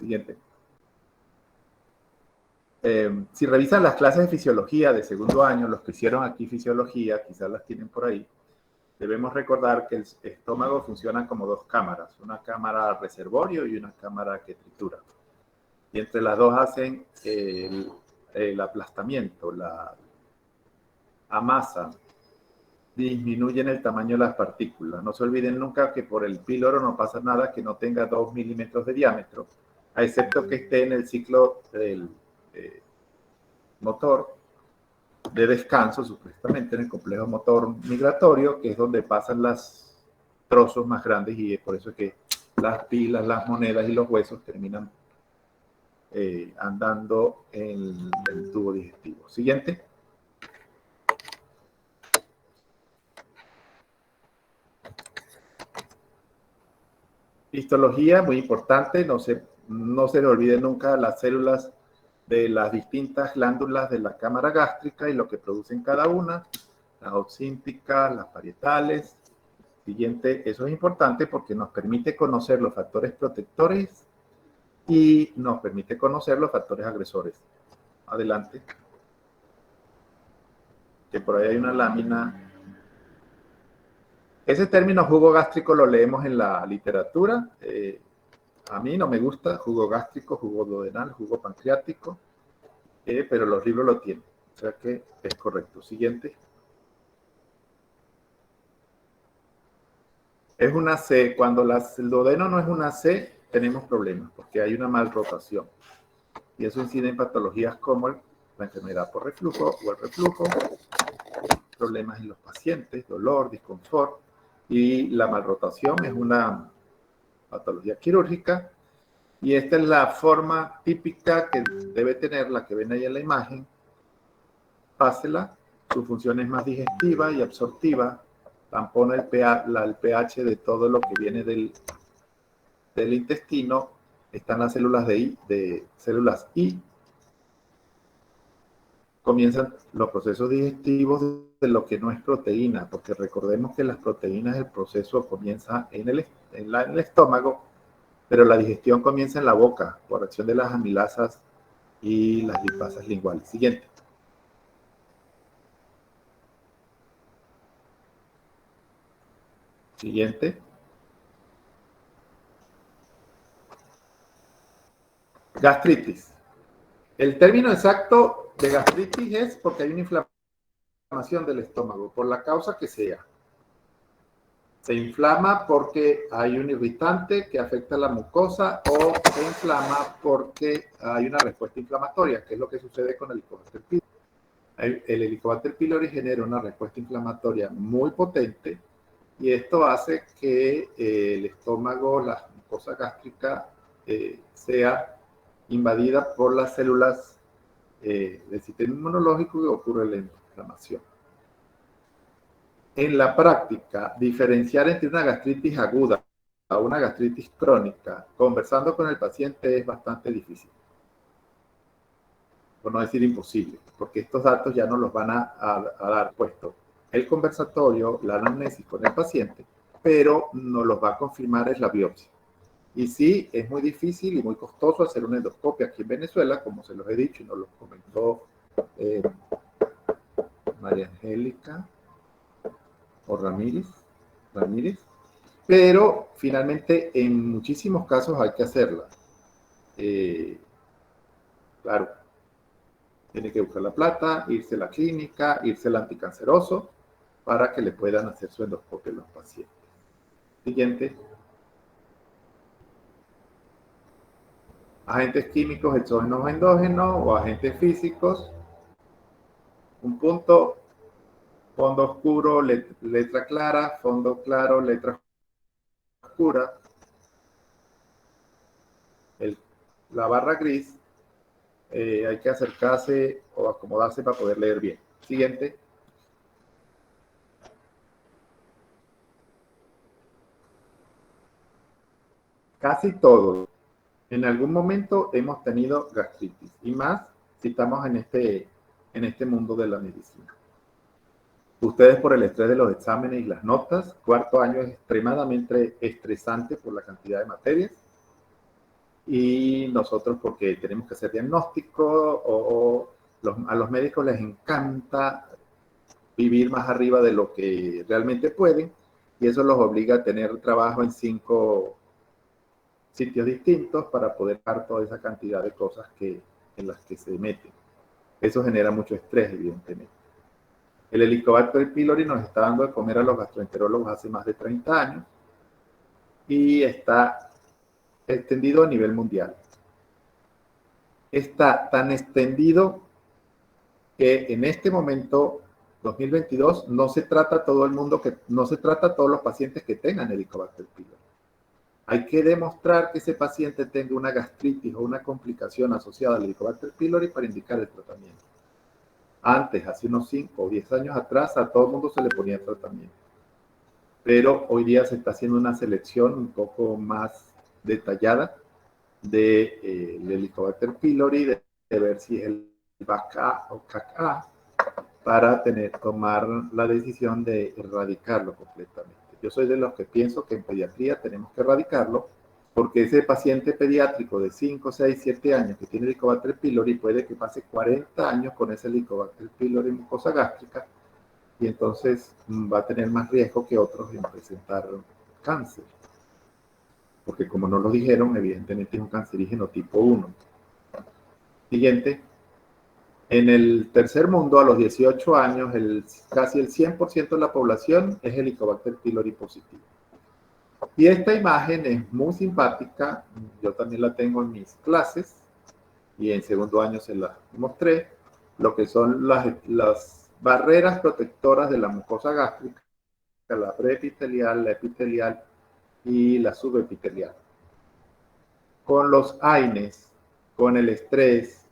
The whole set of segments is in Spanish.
Siguiente. Si revisan las clases de fisiología de segundo año, los que hicieron aquí fisiología, quizás las tienen por ahí, debemos recordar que el estómago funciona como dos cámaras, una cámara reservorio y una cámara que tritura. Y entre las dos hacen el aplastamiento, la amasa, disminuyen el tamaño de las partículas. No se olviden nunca que por el píloro no pasa nada que no tenga 2 milímetros de diámetro, excepto que esté en el ciclo del motor de descanso, supuestamente en el complejo motor migratorio, que es donde pasan los trozos más grandes, y es por eso que las pilas, las monedas y los huesos terminan andando en el tubo digestivo. Siguiente. Histología, muy importante, no se le olvide nunca las células de las distintas glándulas de la cámara gástrica y lo que producen cada una, las oxínticas, las parietales. Siguiente, eso es importante porque nos permite conocer los factores protectores y nos permite conocer los factores agresores. Adelante. Que por ahí hay una lámina. Ese término jugo gástrico lo leemos en la literatura. A mí no me gusta jugo gástrico, jugo duodenal, jugo pancreático, pero los libros lo tienen. O sea que es correcto. Siguiente. Es una C. Cuando el duodeno no es una C, tenemos problemas porque hay una malrotación. Y eso incide en patologías como la enfermedad por reflujo o el reflujo, problemas en los pacientes, dolor, disconfort. Y la malrotación es una patología quirúrgica. Y esta es la forma típica que debe tener la que ven ahí en la imagen. Pásela. Su función es más digestiva y absortiva. Tampona el pH de todo lo que viene del intestino. Están las células de células I. Comienzan los procesos digestivos de lo que no es proteína, porque recordemos que las proteínas, el proceso comienza en el estómago, pero la digestión comienza en la boca por acción de las amilasas y las lipasas linguales. Siguiente. Siguiente. Gastritis. El término exacto de gastritis es porque hay una inflamación del estómago, por la causa que sea. Se inflama porque hay un irritante que afecta a la mucosa o se inflama porque hay una respuesta inflamatoria, que es lo que sucede con el Helicobacter pylori. El Helicobacter pylori genera una respuesta inflamatoria muy potente y esto hace que el estómago, la mucosa gástrica, sea invadida por las células del sistema inmunológico y ocurre la inflamación. En la práctica, diferenciar entre una gastritis aguda a una gastritis crónica, conversando con el paciente es bastante difícil, por no decir imposible, porque estos datos ya no los van a dar puesto el conversatorio, la anamnesis con el paciente, pero no los va a confirmar es la biopsia. Y sí, es muy difícil y muy costoso hacer una endoscopia aquí en Venezuela, como se los he dicho y nos lo comentó María Angélica o Ramírez, pero finalmente en muchísimos casos hay que hacerla. Claro, tiene que buscar la plata, irse a la clínica, irse al anticanceroso para que le puedan hacer su endoscopia a los pacientes. Siguiente. Agentes químicos exógenos o endógenos o agentes físicos. Un punto, fondo oscuro, letra clara, fondo claro, letra oscura. La barra gris, hay que acercarse o acomodarse para poder leer bien. Siguiente. Casi todos en algún momento hemos tenido gastritis, y más si estamos en este mundo de la medicina. Ustedes por el estrés de los exámenes y las notas, cuarto año es extremadamente estresante por la cantidad de materias, y nosotros porque tenemos que hacer diagnóstico o a los médicos les encanta vivir más arriba de lo que realmente pueden y eso los obliga a tener trabajo en 5 sitios distintos para poder dar toda esa cantidad de cosas en las que se meten. Eso genera mucho estrés, evidentemente. El Helicobacter pylori nos está dando de comer a los gastroenterólogos hace más de 30 años y está extendido a nivel mundial. Está tan extendido que en este momento, 2022, no se trata a todo el mundo, no se trata a todos los pacientes que tengan Helicobacter pylori. Hay que demostrar que ese paciente tenga una gastritis o una complicación asociada al Helicobacter pylori para indicar el tratamiento. Antes, hace unos 5 o 10 años atrás, a todo el mundo se le ponía tratamiento. Pero hoy día se está haciendo una selección un poco más detallada del Helicobacter pylori, de ver si es el BAC-A o CAC-A, para tomar la decisión de erradicarlo completamente. Yo soy de los que pienso que en pediatría tenemos que erradicarlo, porque ese paciente pediátrico de 5, 6, 7 años que tiene Helicobacter pylori puede que pase 40 años con ese Helicobacter pylori en mucosa gástrica y entonces va a tener más riesgo que otros en presentar cáncer. Porque como no lo dijeron, evidentemente es un cancerígeno tipo 1. Siguiente. En el tercer mundo, a los 18 años, casi el 100% de la población es Helicobacter pylori positivo. Y esta imagen es muy simpática, yo también la tengo en mis clases y en segundo año se la mostré, lo que son las barreras protectoras de la mucosa gástrica, la preepitelial, la epitelial y la subepitelial. Con los AINES, con el estrés,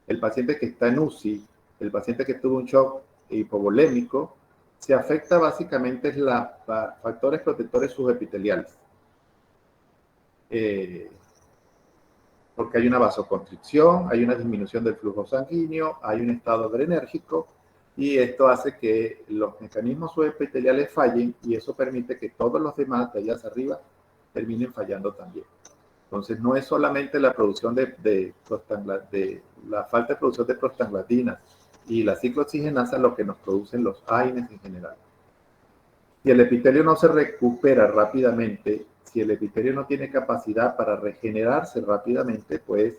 el paciente que está en UCI, el paciente que tuvo un shock hipovolémico, se afecta básicamente factores protectores subepiteliales. Porque hay una vasoconstricción, hay una disminución del flujo sanguíneo, hay un estado adrenérgico y esto hace que los mecanismos subepiteliales fallen y eso permite que todos los demás de allá hacia arriba terminen fallando también. Entonces no es solamente la producción de la falta de producción de prostaglandinas y la ciclooxigenasa lo que nos producen los AINES en general. Si el epitelio no se recupera rápidamente, si el epitelio no tiene capacidad para regenerarse rápidamente, pues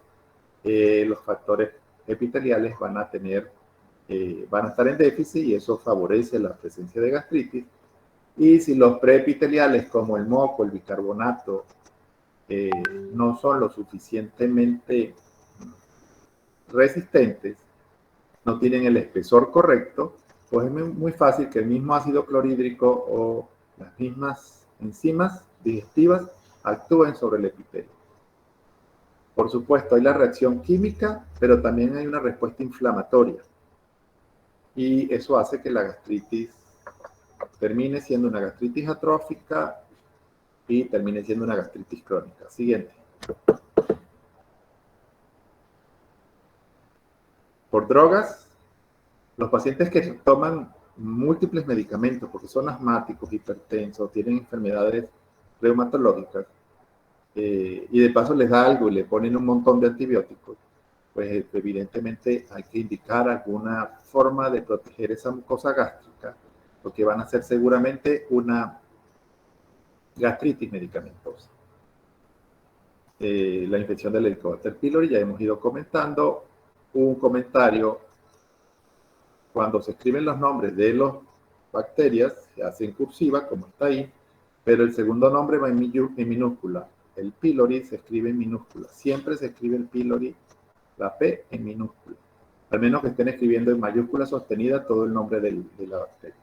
los factores epiteliales van a estar en déficit y eso favorece la presencia de gastritis. Y si los preepiteliales como el moco, el bicarbonato, no son lo suficientemente resistentes, no tienen el espesor correcto, pues es muy fácil que el mismo ácido clorhídrico o las mismas enzimas digestivas actúen sobre el epitelio. Por supuesto, hay la reacción química, pero también hay una respuesta inflamatoria. Y eso hace que la gastritis termine siendo una gastritis atrófica y termine siendo una gastritis crónica. Siguiente. Por drogas, los pacientes que toman múltiples medicamentos porque son asmáticos, hipertensos, tienen enfermedades reumatológicas y de paso les da algo y le ponen un montón de antibióticos, pues evidentemente hay que indicar alguna forma de proteger esa mucosa gástrica porque van a ser seguramente una gastritis medicamentosa. La infección del Helicobacter pylori, ya hemos ido comentando. Un comentario: cuando se escriben los nombres de las bacterias, se hace en cursiva, como está ahí, pero el segundo nombre va en minúscula. El pylori se escribe en minúscula. Siempre se escribe el pylori, la P en minúscula. Al menos que estén escribiendo en mayúscula sostenida todo el nombre de la bacteria.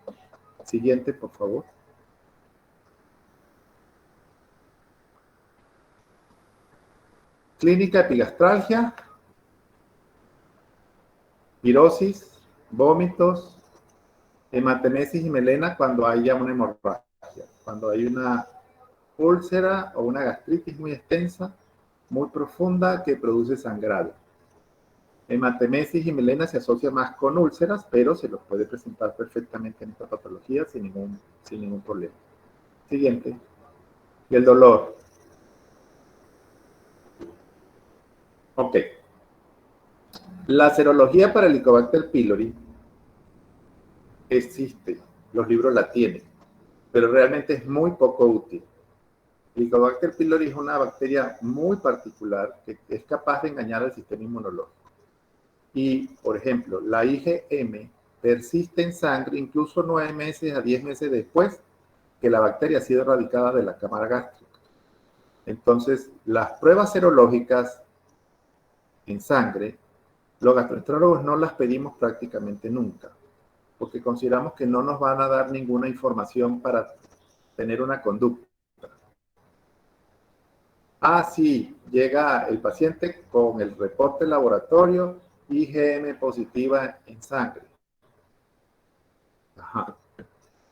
Siguiente, por favor. Clínica epigastralgia, pirosis, vómitos, hematemesis y melena cuando haya una hemorragia, cuando hay una úlcera o una gastritis muy extensa, muy profunda que produce sangrado. Hematemesis y melena se asocia más con úlceras, pero se los puede presentar perfectamente en esta patología sin ningún problema. Siguiente. Y el dolor. Ok. La serología para el Helicobacter pylori existe, los libros la tienen, pero realmente es muy poco útil. El Helicobacter pylori es una bacteria muy particular que es capaz de engañar al sistema inmunológico. Y, por ejemplo, la IgM persiste en sangre incluso 9 meses a 10 meses después que la bacteria ha sido erradicada de la cámara gástrica. Entonces, las pruebas serológicas en sangre, los gastroenterólogos no las pedimos prácticamente nunca, porque consideramos que no nos van a dar ninguna información para tener una conducta. Ah, sí, llega el paciente con el reporte laboratorio IgM positiva en sangre. Ajá.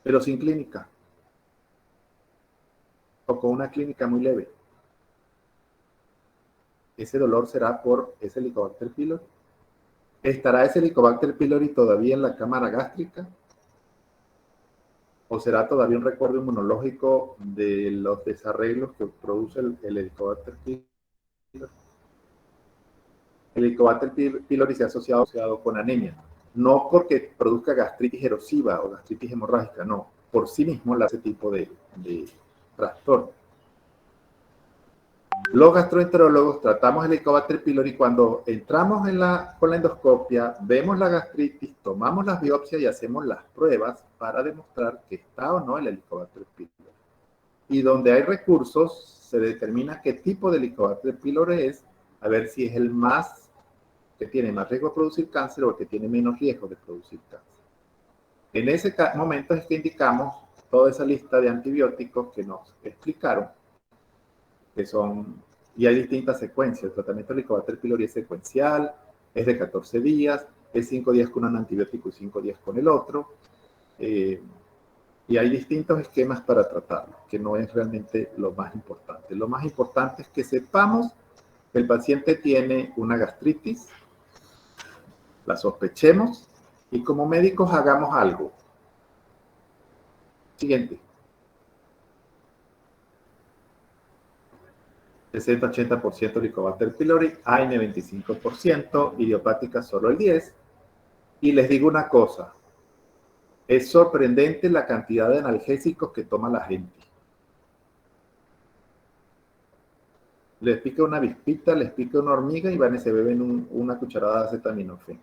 Pero sin clínica. O con una clínica muy leve. Ese dolor será por ese Helicobacter pylori. ¿Estará ese Helicobacter pylori todavía en la cámara gástrica? ¿O será todavía un recuerdo inmunológico de los desarreglos que produce el Helicobacter pylori? El Helicobacter pylori se ha asociado con anemia. No porque produzca gastritis erosiva o gastritis hemorrágica, no. Por sí mismo le hace tipo de trastorno. Los gastroenterólogos tratamos el Helicobacter pylori cuando entramos con la endoscopia, vemos la gastritis, tomamos las biopsias y hacemos las pruebas para demostrar que está o no el Helicobacter pylori. Y donde hay recursos, se determina qué tipo de Helicobacter pylori es, a ver si es el más que tiene más riesgo de producir cáncer o el que tiene menos riesgo de producir cáncer. En ese momento es que indicamos toda esa lista de antibióticos que nos explicaron, que son, y hay distintas secuencias. El tratamiento del Helicobacter pylori es secuencial, es de 14 días, es 5 días con un antibiótico y 5 días con el otro, y hay distintos esquemas para tratarlo, que no es realmente lo más importante. Lo más importante es que sepamos que el paciente tiene una gastritis, la sospechemos y como médicos hagamos algo. Siguiente. 60-80% Helicobacter pylori, AINE 25%, idiopática solo el 10%. Y les digo una cosa, es sorprendente la cantidad de analgésicos que toma la gente. Les pica una avispita, les pica una hormiga y van y se beben una cucharada de acetaminofén.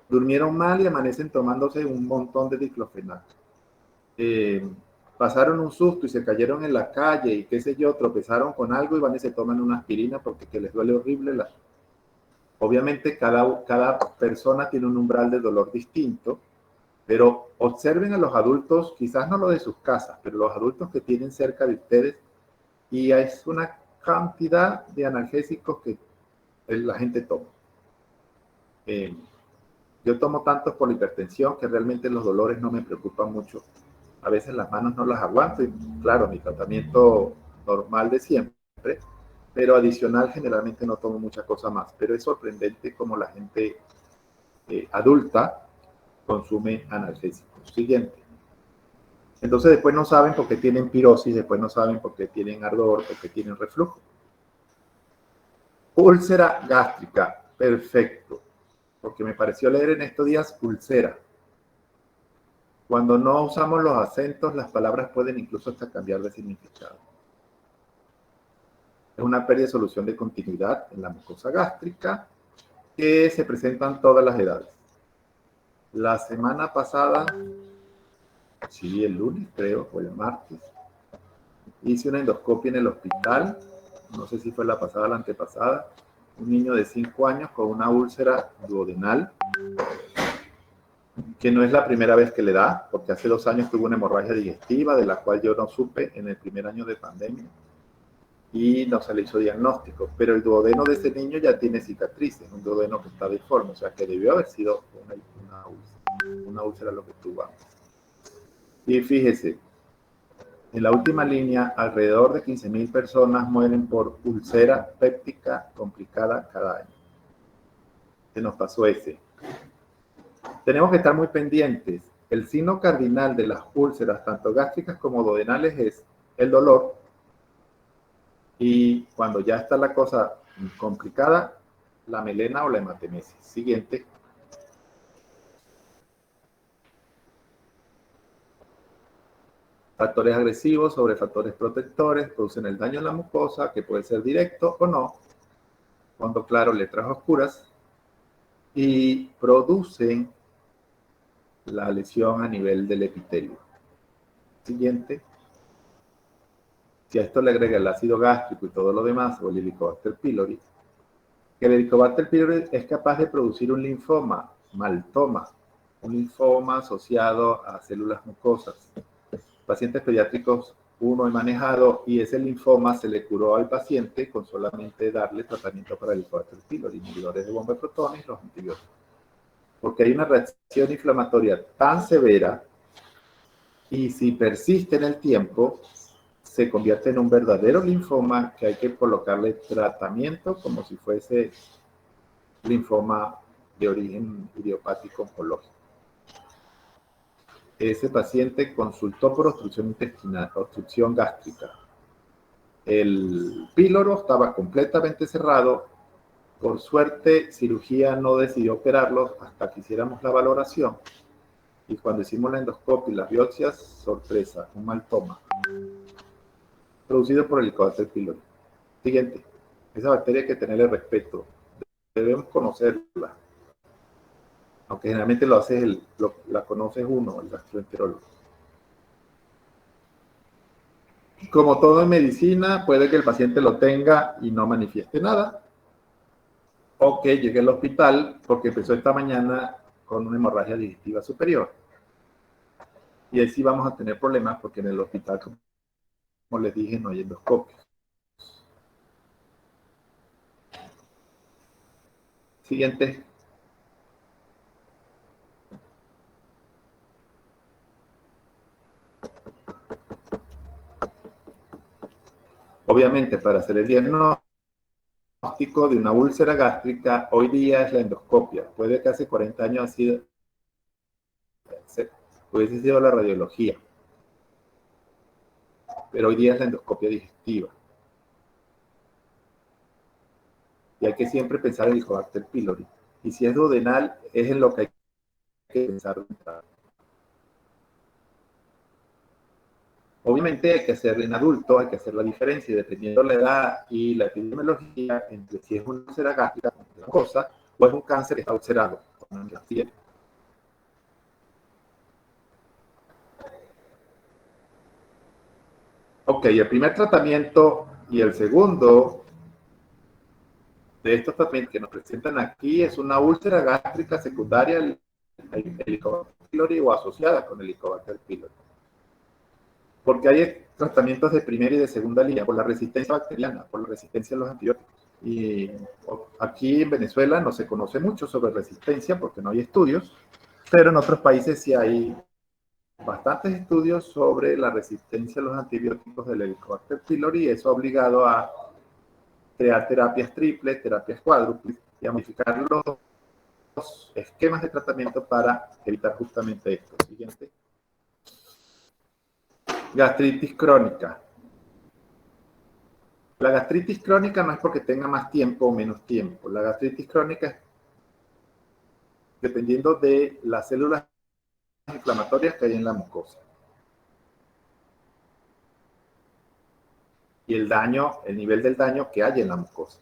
Durmieron mal y amanecen tomándose un montón de diclofenac. Pasaron un susto y se cayeron en la calle y qué sé yo, tropezaron con algo y van y se toman una aspirina porque que les duele horrible. Obviamente cada persona tiene un umbral de dolor distinto, pero observen a los adultos, quizás no lo de sus casas, pero los adultos que tienen cerca de ustedes, y es una cantidad de analgésicos que la gente toma. Yo tomo tantos por la hipertensión que realmente los dolores no me preocupan mucho. A veces las manos no las aguanto y claro, mi tratamiento normal de siempre, pero adicional generalmente no tomo mucha cosa más. Pero es sorprendente cómo la gente adulta consume analgésicos. Siguiente. Entonces después no saben por qué tienen pirosis, después no saben por qué tienen ardor, por qué tienen reflujo. Úlcera gástrica, perfecto. Porque me pareció leer en estos días úlcera. Cuando no usamos los acentos, las palabras pueden incluso hasta cambiar de significado. Es una pérdida de solución de continuidad en la mucosa gástrica que se presenta en todas las edades. La semana pasada, sí, el lunes creo, o el martes, hice una endoscopia en el hospital, no sé si fue la pasada o la antepasada, un niño de 5 años con una úlcera duodenal, que no es la primera vez que le da, porque hace 2 años tuvo una hemorragia digestiva, de la cual yo no supe en el primer año de pandemia, y no se le hizo diagnóstico, pero el duodeno de ese niño ya tiene cicatrices, un duodeno que está deforme, o sea que debió haber sido una úlcera lo que tuvo antes. Y fíjese, en la última línea, alrededor de 15,000 personas mueren por úlcera péptica complicada cada año. Se nos pasó ese. Tenemos que estar muy pendientes. El signo cardinal de las úlceras, tanto gástricas como duodenales, es el dolor. Y cuando ya está la cosa complicada, la melena o la hematemesis. Siguiente. Factores agresivos sobre factores protectores producen el daño en la mucosa, que puede ser directo o no, fondo claro, letras oscuras, y producen la lesión a nivel del epitelio. Siguiente. Si a esto le agrega el ácido gástrico y todo lo demás, o el Helicobacter pylori, que el Helicobacter pylori es capaz de producir un linfoma, maltoma, un linfoma asociado a células mucosas. Pacientes pediátricos, uno he manejado y ese linfoma se le curó al paciente con solamente darle tratamiento para el Helicobacter pylori, inhibidores de bomba de protones y los antibióticos. Porque hay una reacción inflamatoria tan severa y si persiste en el tiempo, se convierte en un verdadero linfoma que hay que colocarle tratamiento como si fuese linfoma de origen idiopático oncológico. Ese paciente consultó por obstrucción intestinal, obstrucción gástrica. El píloro estaba completamente cerrado. Por suerte, cirugía no decidió operarlo hasta que hiciéramos la valoración. Y cuando hicimos la endoscopia y las biopsias, sorpresa, un maltoma producido por el Helicobacter pylori. Siguiente. Esa bacteria hay que tenerle respeto. Debemos conocerla. Aunque generalmente la conoce uno, el gastroenterólogo. Como todo en medicina, puede que el paciente lo tenga y no manifieste nada. O que llegue al hospital porque empezó esta mañana con una hemorragia digestiva superior. Y ahí sí vamos a tener problemas porque en el hospital, como les dije, no hay endoscopios. Siguiente. Obviamente, para hacer el diagnóstico de una úlcera gástrica, hoy día es la endoscopia. Puede que hace 40 años hubiese sido la radiología. Pero hoy día es la endoscopia digestiva. Y hay que siempre pensar en el Helicobacter pylori. Y si es duodenal, es en lo que hay que pensar. Obviamente hay que hacer en adultos, hay que hacer la diferencia dependiendo de la edad y la epidemiología entre si es una úlcera gástrica, una cosa, o es un cáncer que está ulcerado. Ok, el primer tratamiento y el segundo de estos tratamientos que nos presentan aquí es una úlcera gástrica secundaria al Helicobacter pylori o asociada con el Helicobacter pylori. Porque hay tratamientos de primera y de segunda línea por la resistencia bacteriana, por la resistencia a los antibióticos. Y aquí en Venezuela no se conoce mucho sobre resistencia porque no hay estudios, pero en otros países sí hay bastantes estudios sobre la resistencia a los antibióticos del Helicobacter pylori y eso ha obligado a crear terapias triples, terapias cuádruples y a modificar los esquemas de tratamiento para evitar justamente esto. Siguiente. Gastritis crónica. La gastritis crónica no es porque tenga más tiempo o menos tiempo. La gastritis crónica es dependiendo de las células inflamatorias que hay en la mucosa. Y el daño, el nivel del daño que hay en la mucosa.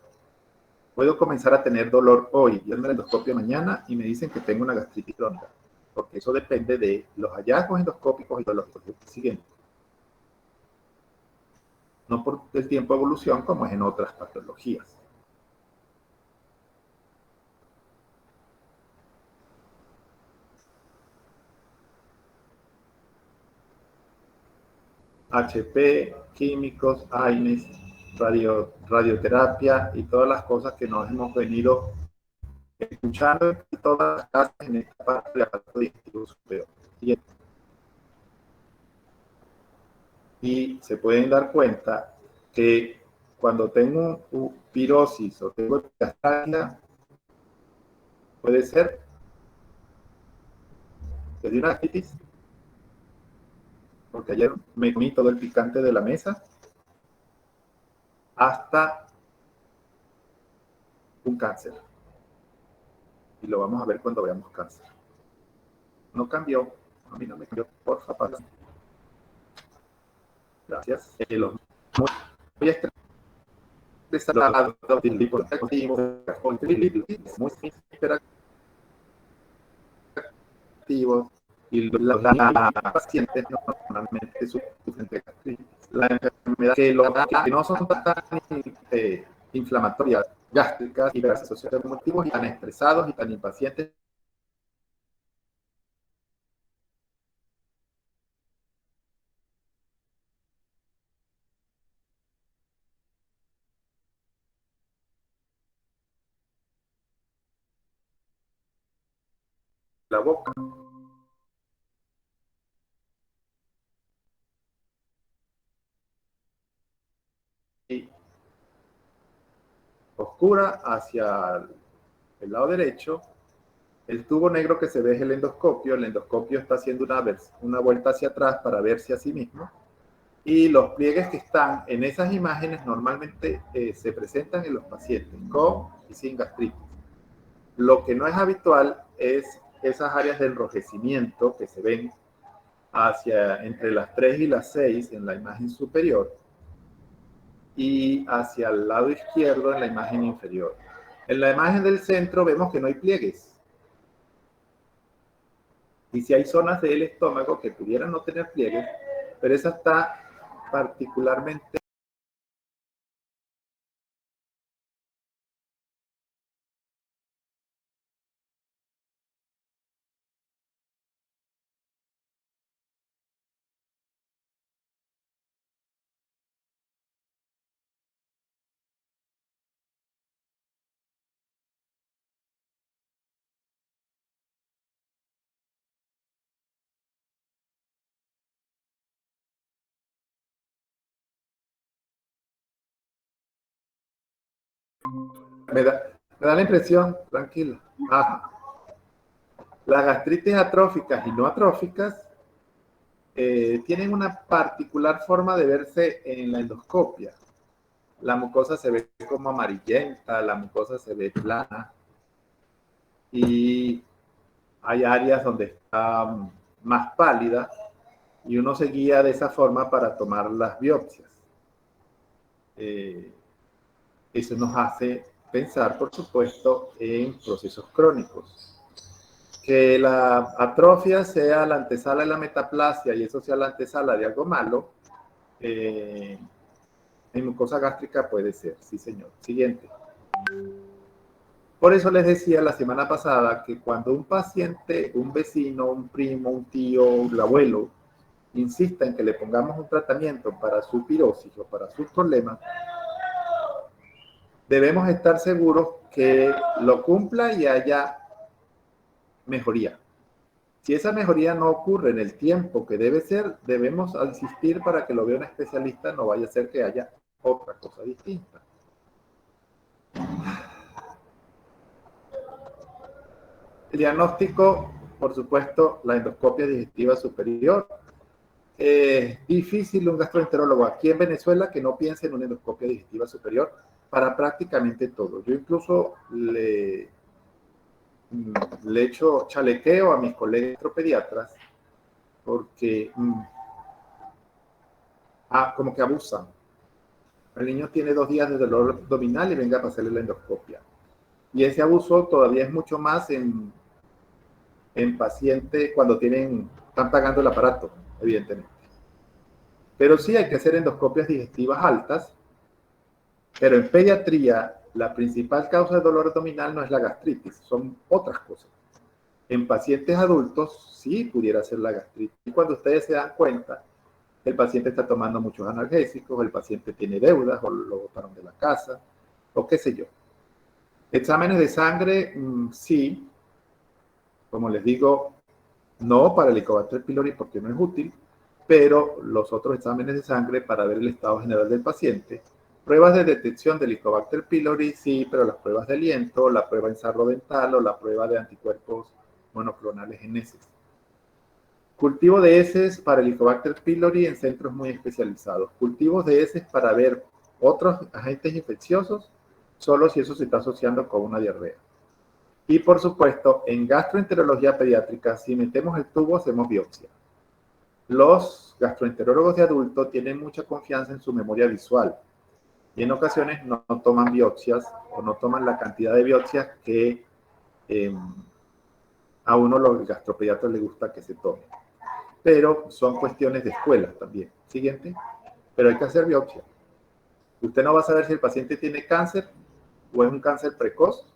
Puedo comenzar a tener dolor hoy, yo me endoscopio mañana y me dicen que tengo una gastritis crónica, porque eso depende de los hallazgos endoscópicos y biológicos siguientes. No por el tiempo de evolución como es en otras patologías. HP, químicos, AINES, radioterapia y todas las cosas que nos hemos venido escuchando en todas las casas en esta parte del aparato digestivo superior. Y se pueden dar cuenta que cuando tengo pirosis o tengo epigastralia, puede ser desde una gastritis, porque ayer me comí todo el picante de la mesa, hasta un cáncer. Y lo vamos a ver cuando veamos cáncer. No cambió. A mí no me cambió. Por favor. Gracias. Los muy estresados, muy hiperactivos, y los pacientes normalmente sufren de gastritis. La enfermedad que no son tan inflamatorias, gástricas y las asociadas con motivos y tan estresados y tan impacientes. La boca y oscura hacia el lado derecho. El tubo negro que se ve es el endoscopio está haciendo una vuelta hacia atrás para verse a sí mismo, y los pliegues que están en esas imágenes normalmente se presentan en los pacientes con y sin gastritis. Lo que no es habitual es esas áreas de enrojecimiento que se ven entre las 3 y las 6 en la imagen superior y hacia el lado izquierdo en la imagen inferior. En la imagen del centro vemos que no hay pliegues. Y si hay zonas del estómago que pudieran no tener pliegues, pero esa está particularmente me da la impresión, tranquila. Ajá. Las gastritis atróficas y no atróficas tienen una particular forma de verse en la endoscopia. La mucosa se ve como amarillenta, la mucosa se ve plana y hay áreas donde está más pálida y uno se guía de esa forma para tomar las biopsias. Eso nos hace pensar, por supuesto, en procesos crónicos. Que la atrofia sea la antesala de la metaplasia y eso sea la antesala de algo malo, en mucosa gástrica puede ser, sí señor. Siguiente. Por eso les decía la semana pasada que cuando un paciente, un vecino, un primo, un tío, un abuelo, insista en que le pongamos un tratamiento para su pirosis o para sus problemas, debemos estar seguros que lo cumpla y haya mejoría. Si esa mejoría no ocurre en el tiempo que debe ser, debemos insistir para que lo vea un especialista, no vaya a ser que haya otra cosa distinta. El diagnóstico, por supuesto, la endoscopia digestiva superior. Es difícil un gastroenterólogo aquí en Venezuela que no piense en una endoscopia digestiva superior para prácticamente todo. Yo incluso le echo chalequeo a mis colegas gastropediatras porque como que abusan. El niño tiene 2 días de dolor abdominal y venga a pasarle la endoscopia. Y ese abuso todavía es mucho más en pacientes cuando están pagando el aparato, evidentemente. Pero sí hay que hacer endoscopias digestivas altas, pero en pediatría la principal causa de dolor abdominal no es la gastritis, son otras cosas. En pacientes adultos sí pudiera ser la gastritis. Y cuando ustedes se dan cuenta, el paciente está tomando muchos analgésicos, el paciente tiene deudas o lo botaron de la casa, o qué sé yo. Exámenes de sangre, sí. Como les digo, no para el Helicobacter pylori porque no es útil, pero los otros exámenes de sangre para ver el estado general del paciente. Pruebas de detección del Helicobacter pylori, sí, pero las pruebas de aliento, la prueba en sarro dental o la prueba de anticuerpos monoclonales en heces. Cultivo de heces para el Helicobacter pylori en centros muy especializados. Cultivos de heces para ver otros agentes infecciosos solo si eso se está asociando con una diarrea. Y por supuesto, en gastroenterología pediátrica, si metemos el tubo, hacemos biopsia. Los gastroenterólogos de adulto tienen mucha confianza en su memoria visual y en ocasiones no toman biopsias o no toman la cantidad de biopsias que a uno los gastropediatras les gusta que se tome. Pero son cuestiones de escuela también. Siguiente. Pero hay que hacer biopsia. Usted no va a saber si el paciente tiene cáncer o es un cáncer precoz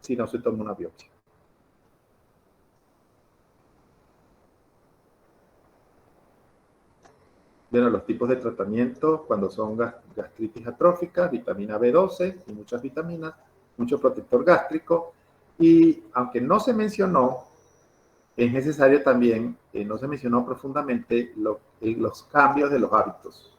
si no se toma una biopsia. Bueno, los tipos de tratamiento cuando son gastritis atrófica, vitamina B12 y muchas vitaminas, mucho protector gástrico. Y aunque no se mencionó, es necesario también, no se mencionó profundamente, los cambios de los hábitos.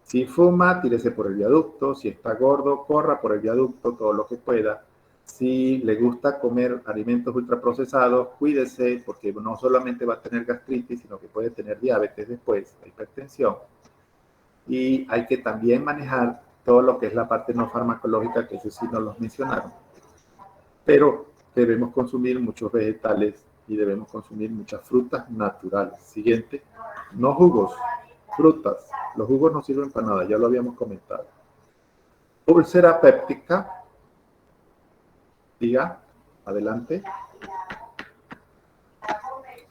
Si fuma, tírese por el viaducto. Si está gordo, corra por el viaducto todo lo que pueda. Si le gusta comer alimentos ultraprocesados, cuídese porque no solamente va a tener gastritis, sino que puede tener diabetes después, hipertensión. Y hay que también manejar todo lo que es la parte no farmacológica, que eso sí no los mencionaron. Pero debemos consumir muchos vegetales y debemos consumir muchas frutas naturales. Siguiente, no jugos, frutas. Los jugos no sirven para nada, ya lo habíamos comentado. Úlcera péptica. Diga, adelante.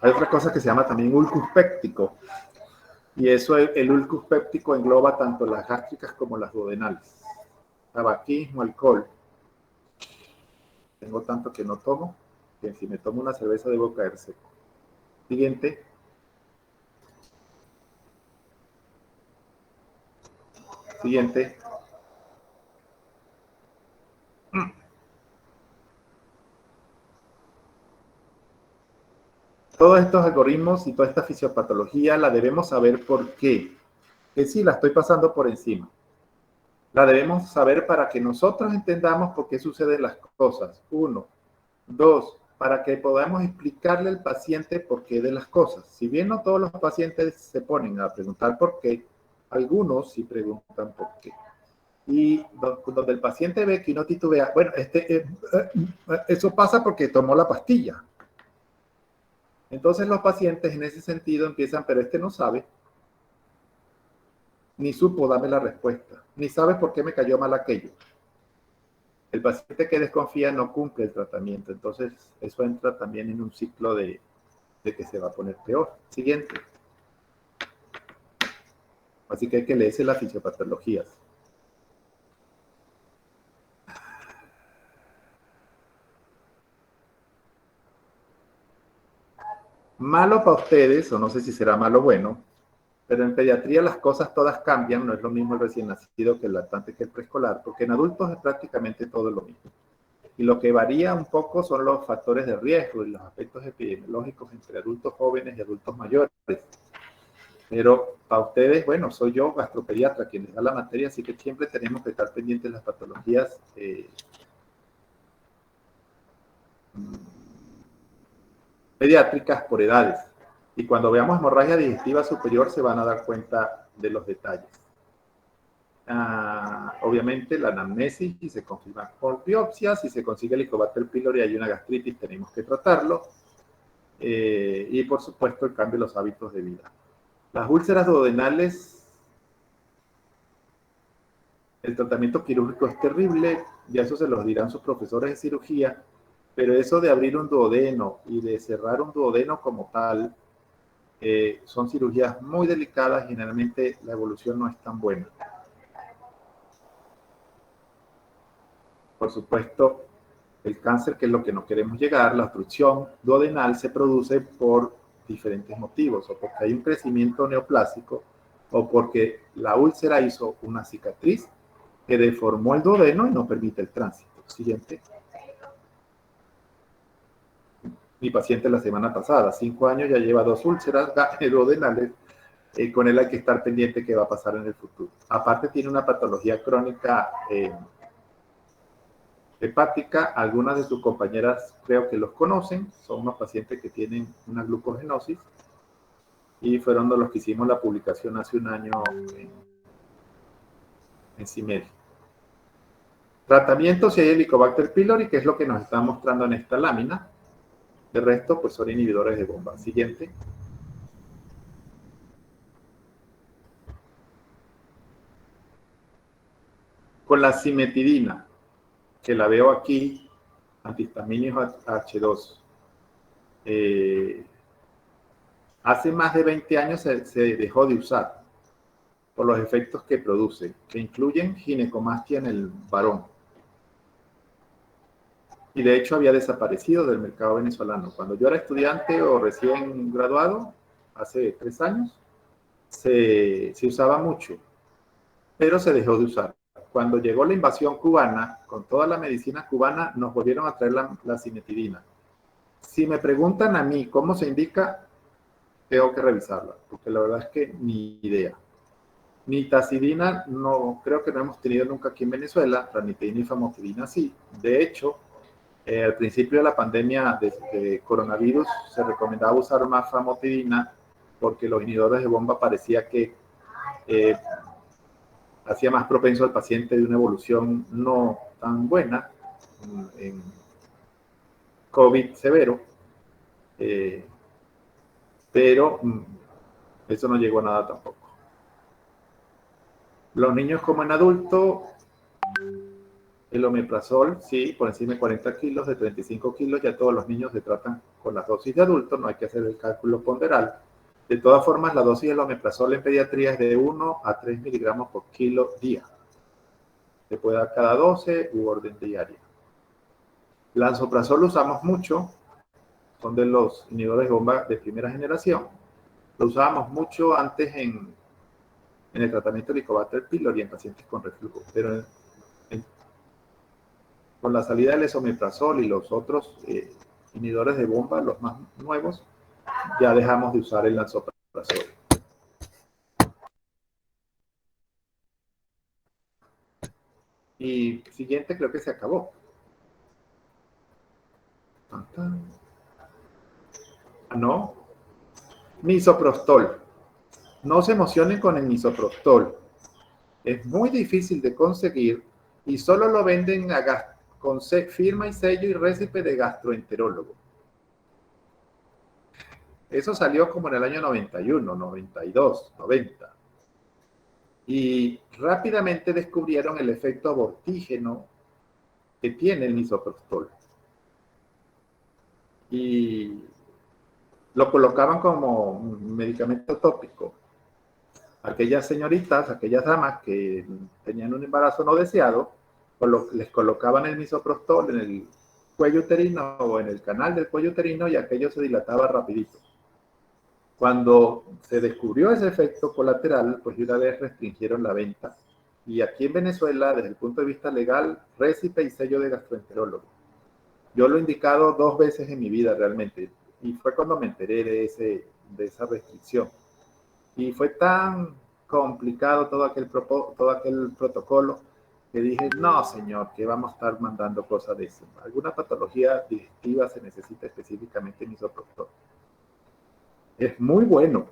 Hay otra cosa que se llama también ulcus péptico. Y eso, el ulcus péptico engloba tanto las gástricas como las duodenales. Tabaquismo, alcohol. Tengo tanto que no tomo, que si me tomo una cerveza debo caer seco. Siguiente. Siguiente. Todos estos algoritmos y toda esta fisiopatología la debemos saber por qué. Que sí, la estoy pasando por encima. La debemos saber para que nosotros entendamos por qué suceden las cosas. 1. 2. Para que podamos explicarle al paciente por qué de las cosas. Si bien no todos los pacientes se ponen a preguntar por qué, algunos sí preguntan por qué. Y donde el paciente ve que uno titubea, bueno, eso pasa porque tomó la pastilla. Entonces los pacientes en ese sentido empiezan, pero no sabe, ni supo darme la respuesta, ni sabe por qué me cayó mal aquello. El paciente que desconfía no cumple el tratamiento, entonces eso entra también en un ciclo de que se va a poner peor. Siguiente. Así que hay que leerse las fisiopatologías. Malo para ustedes, o no sé si será malo o bueno, pero en pediatría las cosas todas cambian, no es lo mismo el recién nacido que el lactante que el preescolar, porque en adultos es prácticamente todo lo mismo. Y lo que varía un poco son los factores de riesgo y los aspectos epidemiológicos entre adultos jóvenes y adultos mayores. Pero para ustedes, bueno, soy yo, gastropediatra, quien les da la materia, así que siempre tenemos que estar pendientes de las patologías pediátricas por edades. Y cuando veamos hemorragia digestiva superior se van a dar cuenta de los detalles. Obviamente la anamnesis, y se confirma por biopsia, si se consigue el Helicobacter pylori y hay una gastritis tenemos que tratarlo. Y por supuesto el cambio de los hábitos de vida. Las úlceras duodenales, el tratamiento quirúrgico es terrible, ya eso se los dirán sus profesores de cirugía, pero eso de abrir un duodeno y de cerrar un duodeno como tal, son cirugías muy delicadas, generalmente la evolución no es tan buena. Por supuesto, el cáncer, que es lo que no queremos llegar, la obstrucción duodenal se produce por diferentes motivos, o porque hay un crecimiento neoplásico, o porque la úlcera hizo una cicatriz que deformó el duodeno y no permite el tránsito. Siguiente. Mi paciente la semana pasada, 5 años, ya lleva 2 úlceras duodenales. Con él hay que estar pendiente qué va a pasar en el futuro. Aparte tiene una patología crónica hepática. Algunas de sus compañeras creo que los conocen, son unos pacientes que tienen una glucogenosis y fueron de los que hicimos la publicación hace un año en CIMED. Tratamiento si hay Helicobacter pylori, que es lo que nos está mostrando en esta lámina. De resto, pues son inhibidores de bomba. Siguiente. Con la cimetidina, que la veo aquí, antihistamínicos H2. Hace más de 20 años se dejó de usar por los efectos que produce, que incluyen ginecomastia en el varón. Y de hecho había desaparecido del mercado venezolano. Cuando yo era estudiante o recién graduado, hace 3 años, se usaba mucho, pero se dejó de usar. Cuando llegó la invasión cubana, con toda la medicina cubana, nos volvieron a traer la cimetidina. Si me preguntan a mí cómo se indica, tengo que revisarla, porque la verdad es que ni idea. Nitacidina, no, creo que no hemos tenido nunca aquí en Venezuela. Ranitidina y famotidina sí. De hecho, al principio de la pandemia de coronavirus se recomendaba usar más famotidina porque los inhibidores de bomba parecía que hacía más propenso al paciente de una evolución no tan buena en COVID severo, pero eso no llegó a nada tampoco. Los niños como en adultos, el omeprazol, sí, por encima de 40 kilos, de 35 kilos, ya todos los niños se tratan con las dosis de adultos, no hay que hacer el cálculo ponderal. De todas formas, la dosis del omeprazol en pediatría es de 1 a 3 miligramos por kilo día. Se puede dar cada 12 u orden diaria. Lansoprazol lo usamos mucho, son de los inhibidores de bomba de primera generación. Lo usábamos mucho antes en el tratamiento de Helicobacter pylori en pacientes con reflujo, pero con la salida del esomeprazol y los otros inhibidores de bomba, los más nuevos, ya dejamos de usar el lansoprazol. Y siguiente, creo que se acabó. ¿No? Misoprostol. No se emocionen con el misoprostol. Es muy difícil de conseguir y solo lo venden con firma y sello y récipe de gastroenterólogo. Eso salió como en el año 91, 92, 90. Y rápidamente descubrieron el efecto abortígeno que tiene el misoprostol. Y lo colocaban como un medicamento tópico. Aquellas señoritas, aquellas damas que tenían un embarazo no deseado, les colocaban el misoprostol en el cuello uterino o en el canal del cuello uterino y aquello se dilataba rapidito. Cuando se descubrió ese efecto colateral, pues de una vez restringieron la venta. Y aquí en Venezuela, desde el punto de vista legal, récipe y sello de gastroenterólogo. Yo lo he indicado 2 veces en mi vida realmente, y fue cuando me enteré de esa restricción. Y fue tan complicado todo aquel protocolo que dije, no señor, que vamos a estar mandando cosas de eso. Alguna patología digestiva se necesita específicamente misoprostol. Es muy bueno,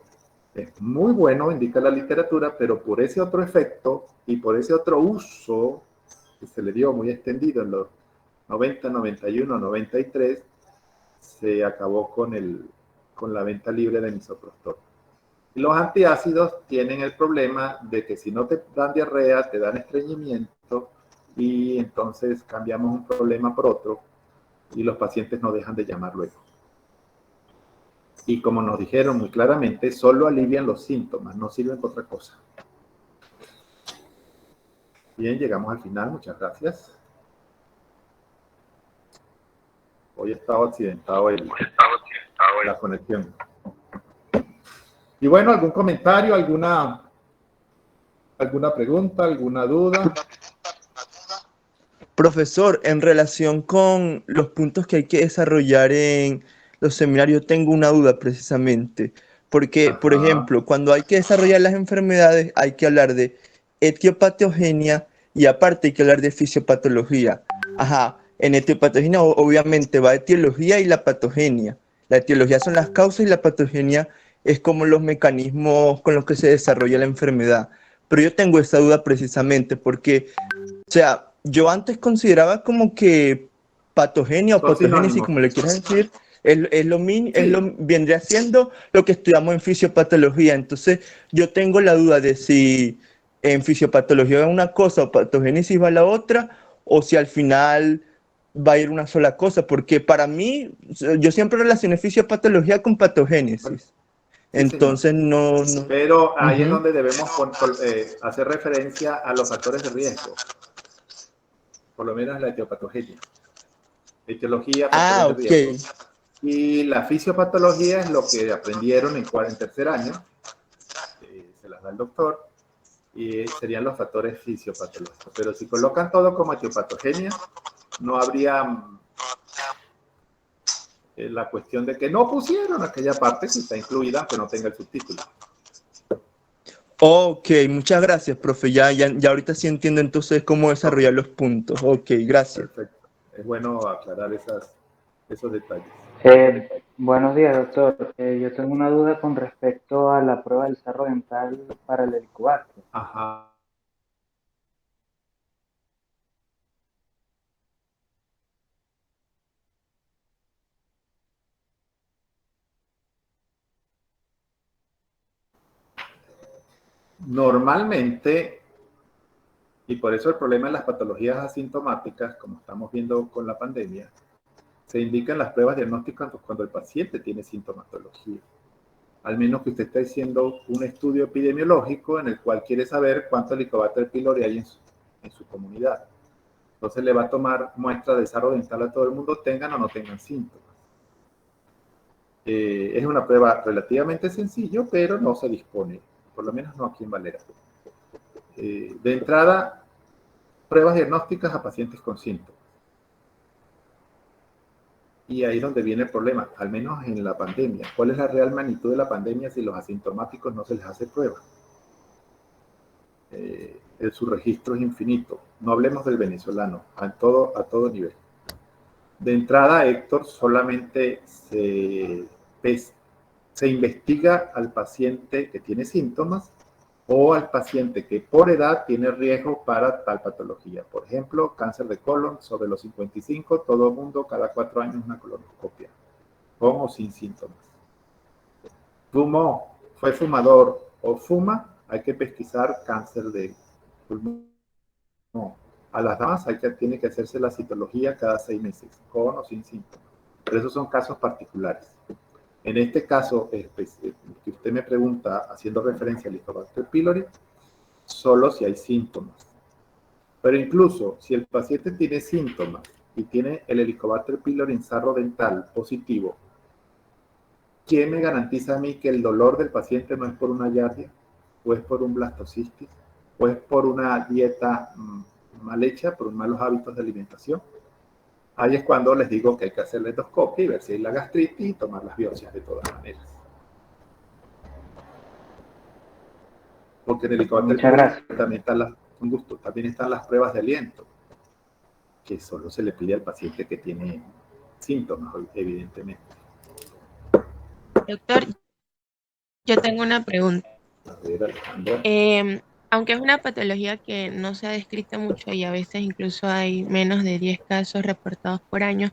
indica la literatura, pero por ese otro efecto y por ese otro uso que se le dio muy extendido en los 90, 91, 93, se acabó con la venta libre de misoprostol. Y los antiácidos tienen el problema de que si no te dan diarrea, te dan estreñimiento y entonces cambiamos un problema por otro y los pacientes no dejan de llamar luego. Y como nos dijeron muy claramente, solo alivian los síntomas, no sirven para otra cosa. Bien, llegamos al final, muchas gracias. Hoy estaba accidentado la conexión. Y bueno, ¿algún comentario, alguna pregunta, alguna duda? Profesor, en relación con los puntos que hay que desarrollar en los seminarios, tengo una duda precisamente. Porque, por ejemplo, cuando hay que desarrollar las enfermedades, hay que hablar de etiopatogenia y aparte hay que hablar de fisiopatología. En etiopatogenia obviamente va etiología y la patogenia. La etiología son las causas y la patogenia es como los mecanismos con los que se desarrolla la enfermedad. Pero yo tengo esta duda precisamente porque, o sea, yo antes consideraba como que patogenia o Son patogénesis, sinónimos. como le quieras decir, Sí, vendría siendo lo que estudiamos en fisiopatología. Entonces, yo tengo la duda de si en fisiopatología va una cosa o patogénesis va la otra, o si al final va a ir una sola cosa, porque para mí, yo siempre relacioné fisiopatología con patogénesis. sí, señor. Entonces, no. Pero ahí es Ujú. donde debemos hacer referencia a los factores de riesgo, por lo menos la etiopatogenia. Etiología, factores Ah, de ok. riesgo. Y la fisiopatología es lo que aprendieron en tercer año, se las da el doctor, y serían los factores fisiopatológicos. Pero si colocan todo como etiopatogenia, no habría la cuestión de que no pusieron aquella parte si está incluida, aunque no tenga el subtítulo. Ok, muchas gracias, profe. Ya ahorita sí entiendo entonces cómo Ok, desarrollar los puntos. Ok, gracias. perfecto. Es bueno aclarar esos detalles. Buenos días, doctor. Yo tengo una duda con respecto a la prueba del cerro dental para el helicobacter. Ajá. Normalmente, y por eso el problema en las patologías asintomáticas, como estamos viendo con la pandemia, se indican las pruebas diagnósticas cuando el paciente tiene sintomatología. Al menos que usted esté haciendo un estudio epidemiológico en el cual quiere saber cuánto Helicobacter pylori hay en su comunidad. Entonces le va a tomar muestra de sarro dental a todo el mundo, tengan o no tengan síntomas. Es una prueba relativamente sencilla, pero no se dispone, por lo menos no aquí en Valera. De entrada, pruebas diagnósticas a pacientes con síntomas. Y ahí es donde viene el problema, al menos en la pandemia. ¿Cuál es la real magnitud de la pandemia si los asintomáticos no se les hace prueba? Su registro es infinito. No hablemos del venezolano, a todo nivel. De entrada, Héctor, solamente se investiga al paciente que tiene síntomas o al paciente que por edad tiene riesgo para tal patología. Por ejemplo, cáncer de colon sobre los 55, todo el mundo cada 4 años una colonoscopia, con o sin síntomas. Fumó, fue fumador o fuma, hay que pesquisar cáncer de pulmón. A las damas tiene que hacerse la citología cada 6 meses, con o sin síntomas. Pero esos son casos particulares. En este caso, que usted me pregunta, haciendo referencia al Helicobacter pylori, solo si hay síntomas. Pero incluso si el paciente tiene síntomas y tiene el Helicobacter pylori en sarro dental positivo, ¿quién me garantiza a mí que el dolor del paciente no es por una giardia, o es por un blastocitis, o es por una dieta mal hecha, por malos hábitos de alimentación? Ahí es cuando les digo que hay que hacer la endoscopia y ver si hay la gastritis y tomar las biopsias de todas maneras. Porque en el Helicobacter Muchas pylori gracias. también están las pruebas de aliento, que solo se le pide al paciente que tiene síntomas, evidentemente. Doctor, yo tengo una pregunta. A ver, Alejandra. Aunque es una patología que no se ha descrito mucho y a veces incluso hay menos de 10 casos reportados por año,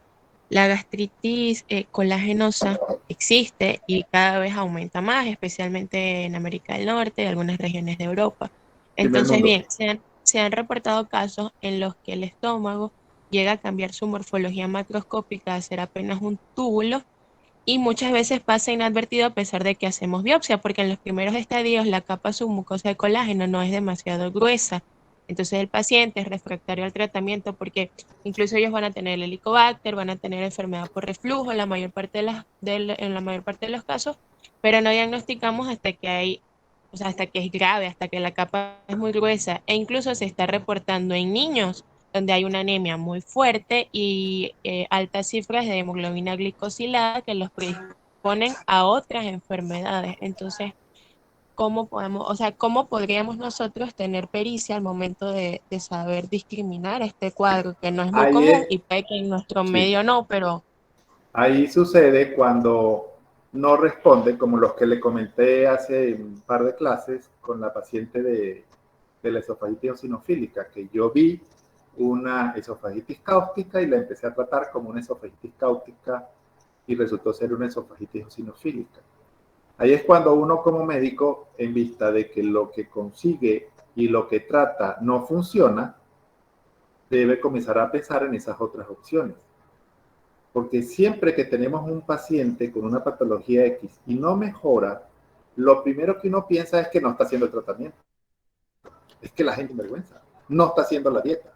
la gastritis colagenosa existe y cada vez aumenta más, especialmente en América del Norte y algunas regiones de Europa. Primer Entonces, mundo. bien, se han reportado casos en los que el estómago llega a cambiar su morfología macroscópica a ser apenas un túbulo y muchas veces pasa inadvertido a pesar de que hacemos biopsia, porque en los primeros estadios la capa submucosa de colágeno no es demasiado gruesa. Entonces el paciente es refractario al tratamiento porque incluso ellos van a tener el helicobacter, van a tener enfermedad por reflujo en la mayor parte de los casos, pero no diagnosticamos hasta que hay, o sea, hasta que es grave, hasta que la capa es muy gruesa e incluso se está reportando en niños donde hay una anemia muy fuerte y altas cifras de hemoglobina glicosilada que los predisponen a otras enfermedades. Entonces, ¿cómo podemos, o sea, cómo podríamos nosotros tener pericia al momento de saber discriminar este cuadro que no es muy Ahí común es, y puede que en nuestro sí, medio no, pero ahí sucede cuando no responde, como los que le comenté hace un par de clases con la paciente de la esofagitis eosinofílica, que yo vi una esofagitis cáustica y la empecé a tratar como una esofagitis cáustica y resultó ser una esofagitis eosinofílica. Ahí es cuando uno como médico, en vista de que lo que consigue y lo que trata no funciona, debe comenzar a pensar en esas otras opciones. Porque siempre que tenemos un paciente con una patología X y no mejora, lo primero que uno piensa es que no está haciendo el tratamiento. Es que la gente envergüenza, no está haciendo la dieta.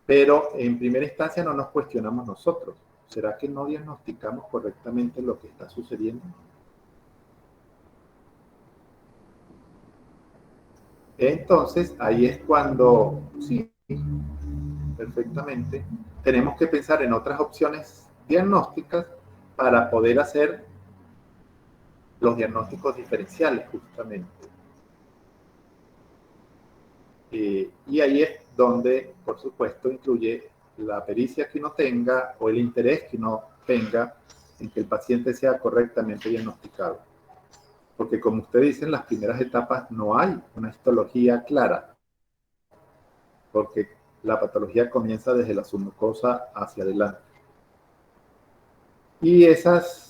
Pero en primera instancia no nos cuestionamos nosotros. ¿Será que no diagnosticamos correctamente lo que está sucediendo? Entonces, ahí es cuando, sí, perfectamente, tenemos que pensar en otras opciones diagnósticas para poder hacer los diagnósticos diferenciales, justamente. Y ahí es donde, por supuesto, incluye la pericia que uno tenga o el interés que uno tenga en que el paciente sea correctamente diagnosticado. Porque como usted dice, en las primeras etapas no hay una histología clara, porque la patología comienza desde la submucosa hacia adelante. Y esas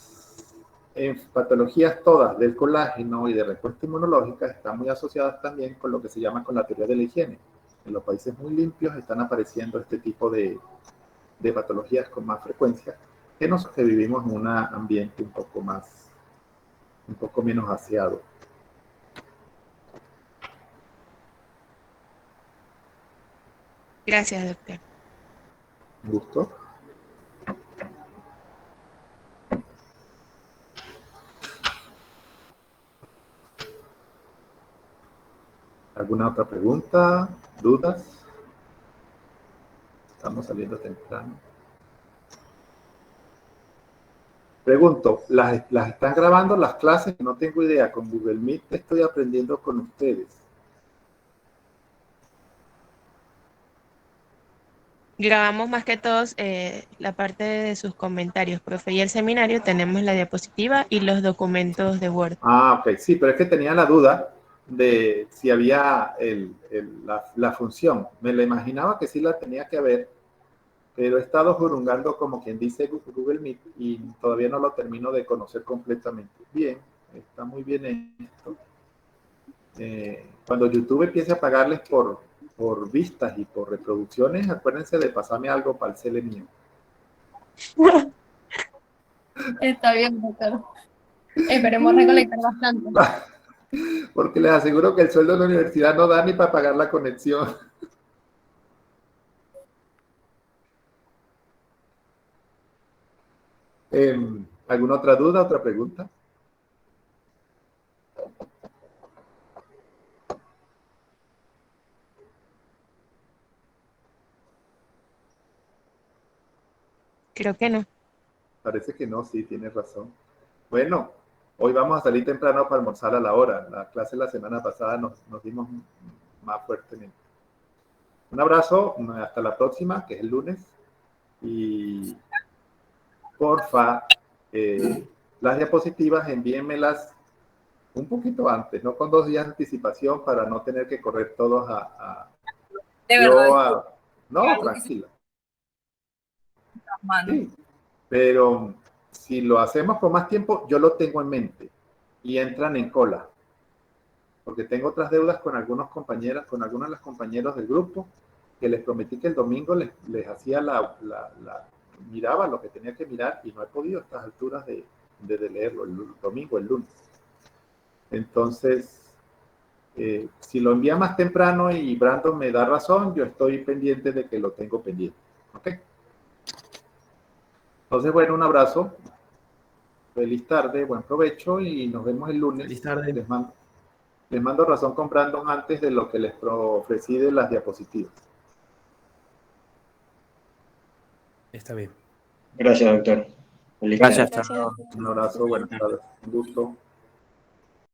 patologías todas del colágeno y de respuesta inmunológica están muy asociadas también con lo que se llama con la teoría de la higiene. En los países muy limpios están apareciendo este tipo de patologías con más frecuencia que nosotros que vivimos en un ambiente un poco menos aseado. Gracias, doctor. Un gusto. ¿Alguna otra pregunta? ¿Dudas? Estamos saliendo temprano. Pregunto, ¿las están grabando las clases? No tengo idea. Con Google Meet estoy aprendiendo con ustedes. Grabamos más que todos la parte de sus comentarios, profe, y el seminario tenemos la diapositiva y los documentos de Word. Ah, ok, sí, pero es que tenía la duda de si había la función. Me la imaginaba que sí la tenía que haber, pero he estado jurungando como quien dice Google Meet y todavía no lo termino de conocer completamente. Bien, está muy bien esto. Cuando YouTube empiece a pagarles por vistas y por reproducciones, acuérdense de pasarme algo para el cele mío. Está bien, doctor. Esperemos recolectar bastante. Porque les aseguro que el sueldo de la universidad no da ni para pagar la conexión. ¿Alguna otra duda, otra pregunta? Creo que no. Parece que no, sí, tienes razón. Bueno, hoy vamos a salir temprano para almorzar a la hora. La clase la semana pasada nos dimos más fuertemente. Un abrazo, hasta la próxima, que es el lunes. Y porfa, las diapositivas envíenmelas un poquito antes, no con 2 días de anticipación para no tener que correr todos De verdad. No, tranquila. Sí, pero si lo hacemos con más tiempo, yo lo tengo en mente y entran en cola. Porque tengo otras deudas con algunos compañeros, con algunos de los compañeros del grupo, que les prometí que el domingo les hacía miraba lo que tenía que mirar y no he podido a estas alturas de leerlo, el domingo, el lunes. Entonces, si lo envía más temprano y Brandon me da razón, yo estoy pendiente de que lo tengo pendiente. ¿Ok? Entonces, bueno, un abrazo. Feliz tarde, buen provecho y nos vemos el lunes. Feliz tarde. Les mando razón con Brandon antes de lo que les ofrecí de las diapositivas. Está bien. Gracias, doctor. Feliz Gracias. tarde. Un abrazo, buenas tardes. Un gusto.